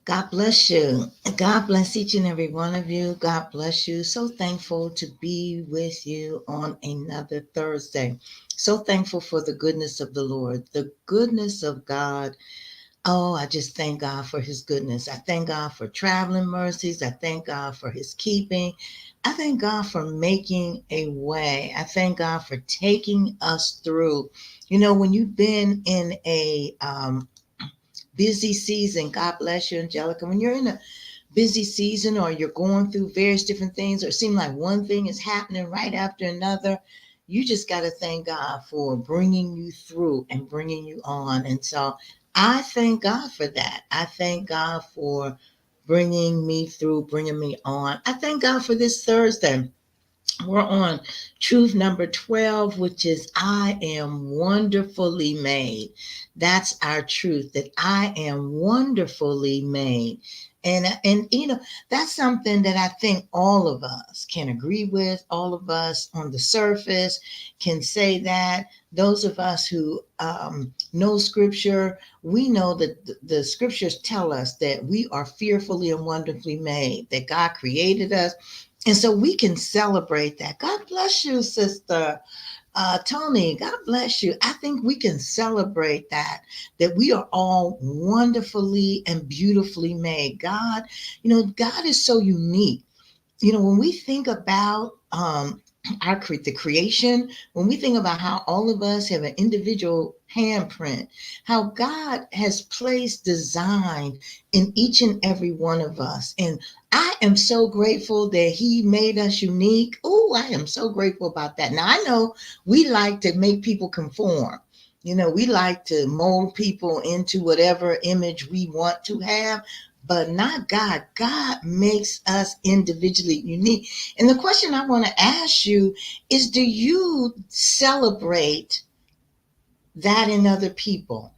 God bless you. God bless each and every one of you. God bless you. So thankful to be with you on another Thursday. So thankful for the goodness of the Lord, the goodness of God. Oh, I just thank God for his goodness. I thank God for traveling mercies. I thank God for his keeping. I thank God for making a way. I thank God for taking us through. When you've been in a busy season. God bless you, Angelica. When you're in a busy season or you're going through various different things, or it seems like one thing is happening right after another, you just got to thank God for bringing you through and bringing you on. And so I thank God for that. I thank God for bringing me through, bringing me on. I thank God for this Thursday. We're on truth number 12, which is I am wonderfully made. That's our truth, that I am wonderfully made. And that's something that I think all of us can agree with. All of us on the surface can say that. Those of us who know scripture, we know that the scriptures tell us that we are fearfully and wonderfully made, that God created us, and so we can celebrate that. God bless you, Sister Tony. God bless you. I think we can celebrate that we are all wonderfully and beautifully made. God is so unique. When we think about the creation, when we think about how all of us have an individual handprint, how God has placed design in each and every one of us. And I am so grateful that he made us unique. Oh, I am so grateful about that. Now, I know we like to make people conform. We like to mold people into whatever image we want to have, but not God. God makes us individually unique. And the question I want to ask you is, do you celebrate that in other people?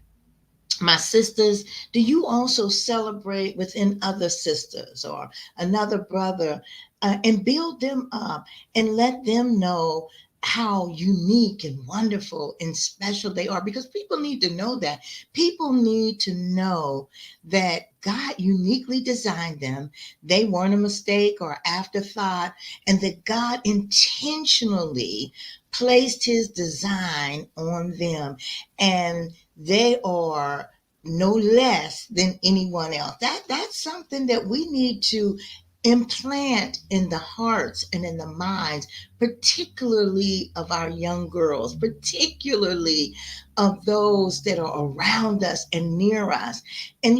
My sisters, do you also celebrate within other sisters or another brother, and build them up and let them know how unique and wonderful and special they are? Because people need to know that. People need to know that God uniquely designed them. They weren't a mistake or afterthought, and that God intentionally placed his design on them. And they are no less than anyone else. That's something that we need to implant in the hearts and in the minds, particularly of our young girls, particularly of those that are around us and near us. And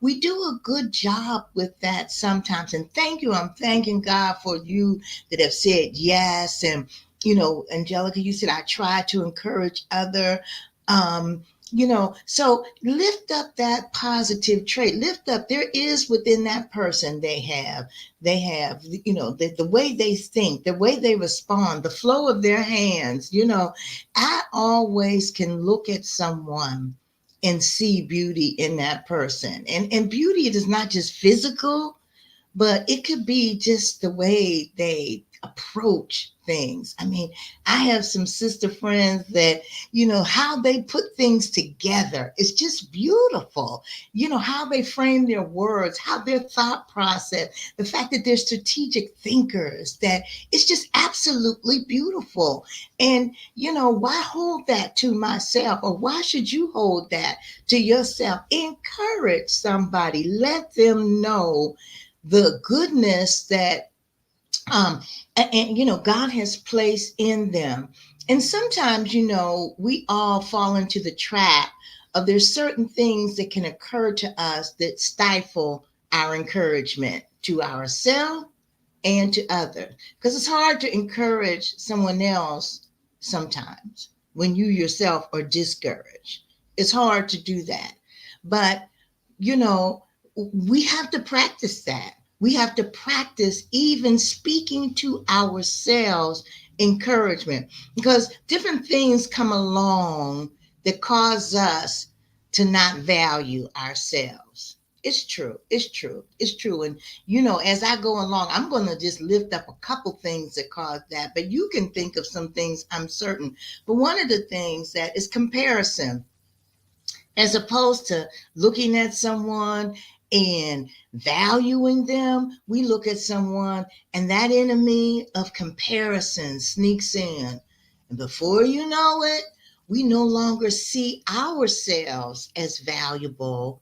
we do a good job with that sometimes. And thank you. I'm thanking God for you that have said yes. And Angelica, you said I try to encourage other. Um, so lift up that positive trait. Lift up, there is within that person, they have the way they think, the way they respond, the flow of their hands. I always can look at someone and see beauty in that person. And beauty is not just physical, but it could be just the way they approach things. I mean, I have some sister friends that, how they put things together. It's just beautiful. How they frame their words, how their thought process, the fact that they're strategic thinkers, that it's just absolutely beautiful. And, why hold that to myself, or why should you hold that to yourself? Encourage somebody, let them know the goodness that God has placed in them. And sometimes we all fall into the trap of there's certain things that can occur to us that stifle our encouragement to ourselves and to others, because it's hard to encourage someone else sometimes when you yourself are discouraged. It's hard to do that. But you know, we have to practice that. We have to practice even speaking to ourselves encouragement, because different things come along that cause us to not value ourselves. It's true. It's true. It's true. And, as I go along, I'm going to just lift up a couple things that cause that, but you can think of some things, I'm certain. But one of the things that is comparison, as opposed to looking at someone and valuing them, we look at someone and that enemy of comparison sneaks in. And before you know it, we no longer see ourselves as valuable,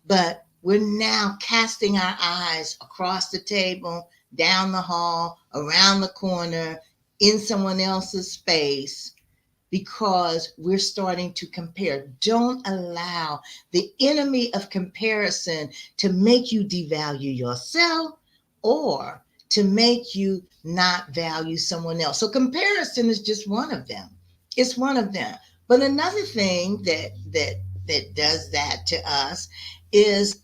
but we're now casting our eyes across the table, down the hall, around the corner, in someone else's space, because we're starting to compare. Don't allow the enemy of comparison to make you devalue yourself or to make you not value someone else. So comparison is just one of them. It's one of them. But another thing that does that to us is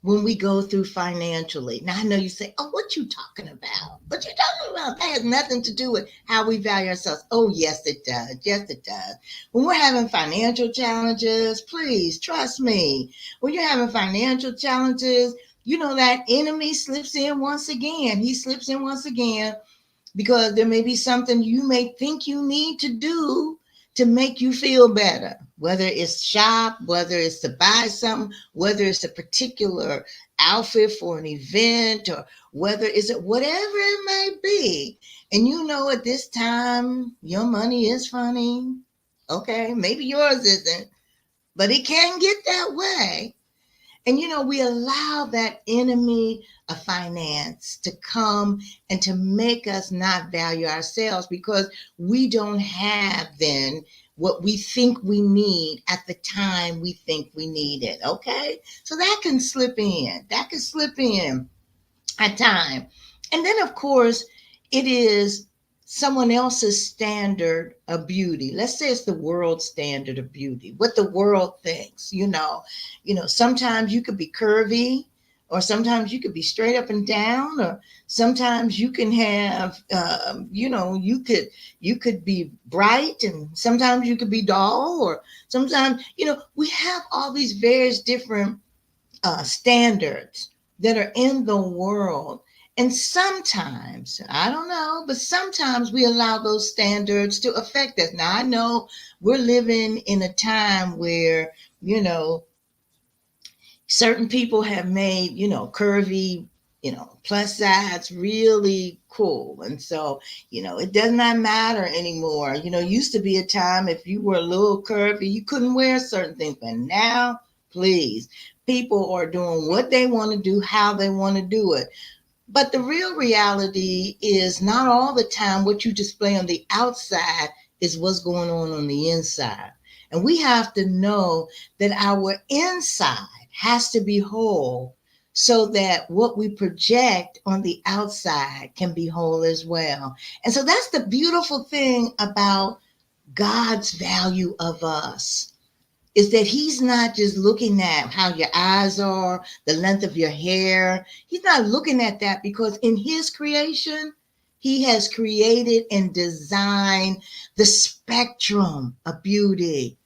when we go through financially. Now I know you say, "Oh, what you talking about? What you talking about? That has nothing to do with how we value ourselves." Oh, yes, it does. Yes, it does. When we're having financial challenges, please trust me. When you're having financial challenges, you know that enemy slips in once again. He slips in once again because there may be something you may think you need to do to make you feel better, whether it's shop, whether it's to buy something, whether it's a particular outfit for an event, or whether it's whatever it may be. And you know, at this time your money is funny. Okay, maybe yours isn't, but it can get that way. And you know, we allow that enemy of finance to come and to make us not value ourselves because we don't have then what we think we need at the time we think we need it. Okay. So that can slip in. That can slip in at time. And then, of course, it is someone else's standard of beauty. Let's say it's the world standard of beauty, what the world thinks. Sometimes you could be curvy, or sometimes you could be straight up and down, or sometimes you can have, you could be bright, and sometimes you could be dull, or sometimes, we have all these various different standards that are in the world. And sometimes, I don't know, but sometimes we allow those standards to affect us. Now, I know we're living in a time where, certain people have made, curvy, plus size really cool. And so, it does not matter anymore. Used to be a time if you were a little curvy, you couldn't wear certain things. But now, please, people are doing what they want to do, how they want to do it. But the real reality is not all the time what you display on the outside is what's going on the inside. And we have to know that our inside has to be whole so that what we project on the outside can be whole as well. And so that's the beautiful thing about God's value of us, is that he's not just looking at how your eyes are, the length of your hair. He's not looking at that, because in his creation, he has created and designed the spectrum of beauty.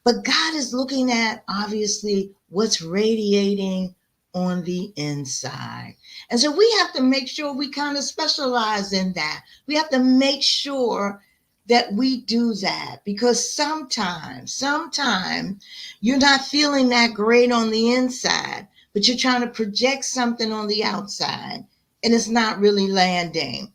But God is looking at, obviously, what's radiating on the inside. And so we have to make sure we kind of specialize in that. We have to make sure that we do that, because sometimes you're not feeling that great on the inside, but you're trying to project something on the outside, and it's not really landing.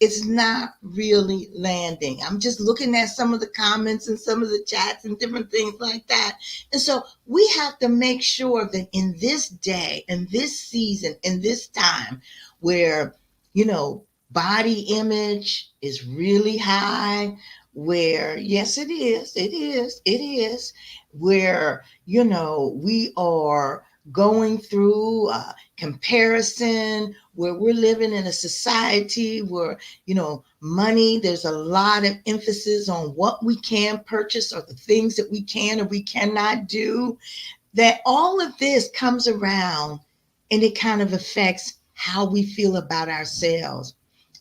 It's not really landing. I'm just looking at some of the comments and some of the chats and different things like that. And so we have to make sure that in this day, in this season, in this time where, body image is really high, where, yes, it is, where, we are going through comparison, where we're living in a society where, money, there's a lot of emphasis on what we can purchase or the things that we can or we cannot do, that all of this comes around and it kind of affects how we feel about ourselves.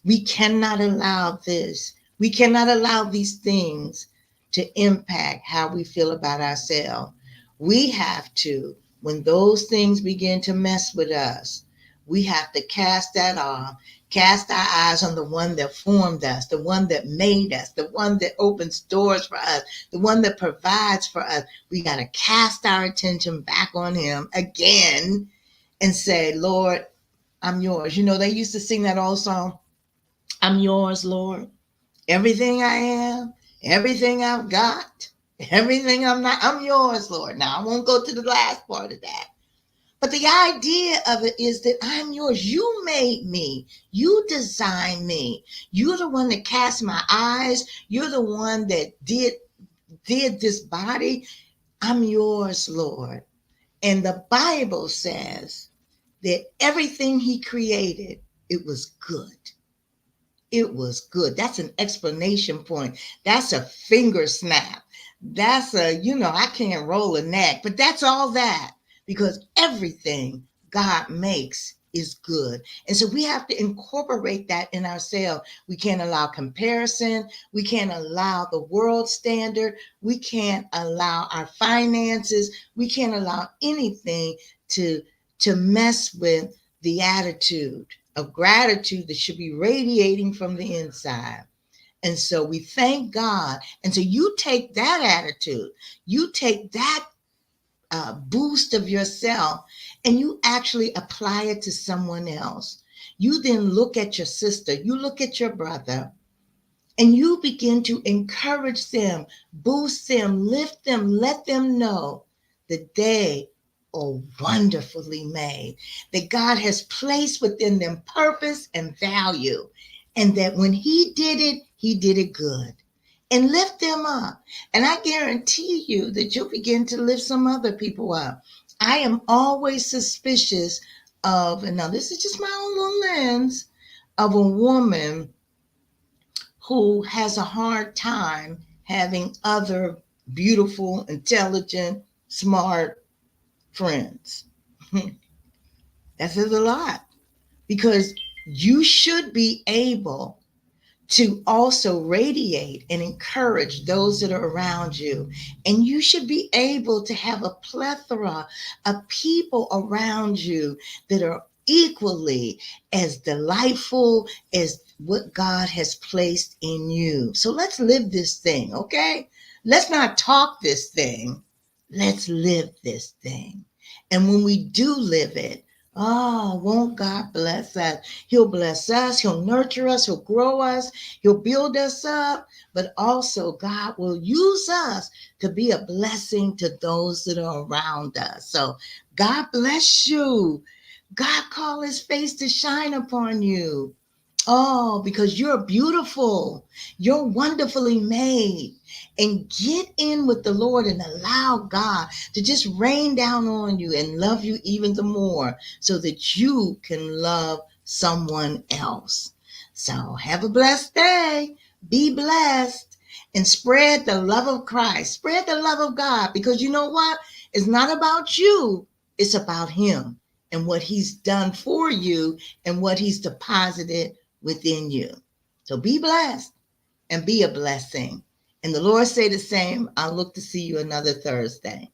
We cannot allow this. We cannot allow these things to impact how we feel about ourselves. We have to, when those things begin to mess with us, we have to cast that off, Cast our eyes on the one that formed us, the one that made us, the one that opens doors for us, the one that provides for us. We got to cast our attention back on him again and say, Lord, I'm yours. You know, they used to sing that old song, I'm yours, Lord. Everything I am, everything I've got, everything I'm not, I'm yours, Lord. Now, I won't go to the last part of that. But the idea of it is that I'm yours. You made me. You designed me. You're the one that cast my eyes. You're the one that did this body. I'm yours, Lord. And the Bible says that everything he created, it was good. It was good. That's an explanation point. That's a finger snap. That's I can't roll a neck, but that's all that because everything God makes is good. And so we have to incorporate that in ourselves. We can't allow comparison. We can't allow the world standard. We can't allow our finances. We can't allow anything to mess with the attitude of gratitude that should be radiating from the inside. And so we thank God. And so you take that attitude, you take that boost of yourself, and you actually apply it to someone else. You then look at your sister, you look at your brother, and you begin to encourage them, boost them, lift them, let them know that they are wonderfully made, that God has placed within them purpose and value, and that when He did it good. And lift them up. And I guarantee you that you'll begin to lift some other people up. I am always suspicious of, and now this is just my own little lens, of a woman who has a hard time having other beautiful, intelligent, smart friends. That says a lot because you should be able to also radiate and encourage those that are around you. And you should be able to have a plethora of people around you that are equally as delightful as what God has placed in you. So let's live this thing, okay? Let's not talk this thing. Let's live this thing. And when we do live it, oh, won't God bless us? He'll bless us. He'll nurture us. He'll grow us. He'll build us up. But also, God will use us to be a blessing to those that are around us. So, God bless you. God call his face to shine upon you. Oh, because you're beautiful. You're wonderfully made. And get in with the Lord and allow God to just rain down on you and love you even the more so that you can love someone else. So have a blessed day. Be blessed and spread the love of Christ. Spread the love of God because you know what? It's not about you. It's about him and what he's done for you and what he's deposited within you. So be blessed and be a blessing. And the Lord say the same. I'll look to see you another Thursday.